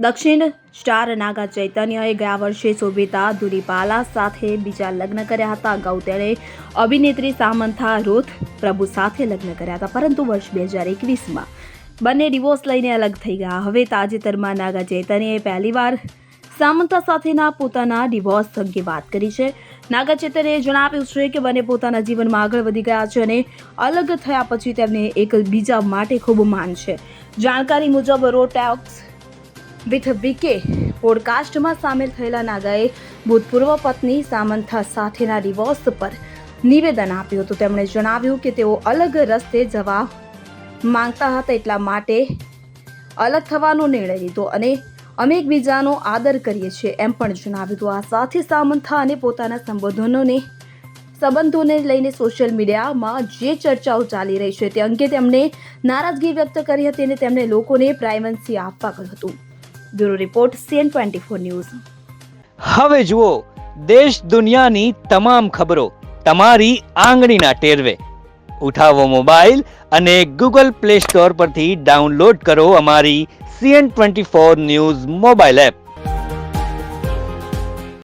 દક્ષિણ સ્ટાર નાગા ચૈતન્યએ ગયા વર્ષે શોભિતા ધુલીપાલા સાથે બીજા લગ્ન કર્યા હતા. અગાઉ તેણે અભિનેત્રી સામંથા રૂથ પ્રભુ સાથે લગ્ન કર્યા હતા, પરંતુ વર્ષ 2021માં બંને ડિવોર્સ લઈને અલગ થઈ ગયા. હવે તાજેતરમાં નાગા ચૈતન્યએ પહેલીવાર સામંથા સાથેના પોતાના ડિવોર્સ અંગે વાત કરી છે. નાગા ચૈતન્યએ જણાવ્યું છે કે બંને પોતાના જીવનમાં આગળ વધી ગયા છે અને અલગ થયા પછી તેમને એકબીજા માટે ખૂબ માન છે. જાણકારી મુજબ રો ટોક્સ વિથ વીકે પોડકાસ્ટમાં સામેલ થયેલા નાગાએ ભૂતપૂર્વ પત્ની સામંથા સાથેના ડિવોર્સ પર નિવેદન આપ્યું હતું. તેમણે જણાવ્યું કે તેઓ અલગ રસ્તે જવા માંગતા હતા, એટલા માટે અલગ થવાનો નિર્ણય લીધો અને અમે એકબીજાનો આદર કરીએ છીએ એમ પણ જણાવ્યું હતું. આ સાથે સામંથા અને પોતાના સંબંધોને લઈને સોશિયલ મીડિયામાં જે ચર્ચાઓ ચાલી રહી છે તે અંગે તેમણે નારાજગી વ્યક્ત કરી હતી અને તેમણે લોકોને પ્રાઇવસી આપવા કહ્યું હતું. Bureau report CN24 news. હવે જુઓ દેશ દુનિયાની તમામ ખબરો તમારી આંગળીના ટેરવે. ઉઠાવો મોબાઈલ અને Google Play Store પરથી ડાઉનલોડ કરો અમારી CN24 ન્યૂઝ મોબાઈલ એપ.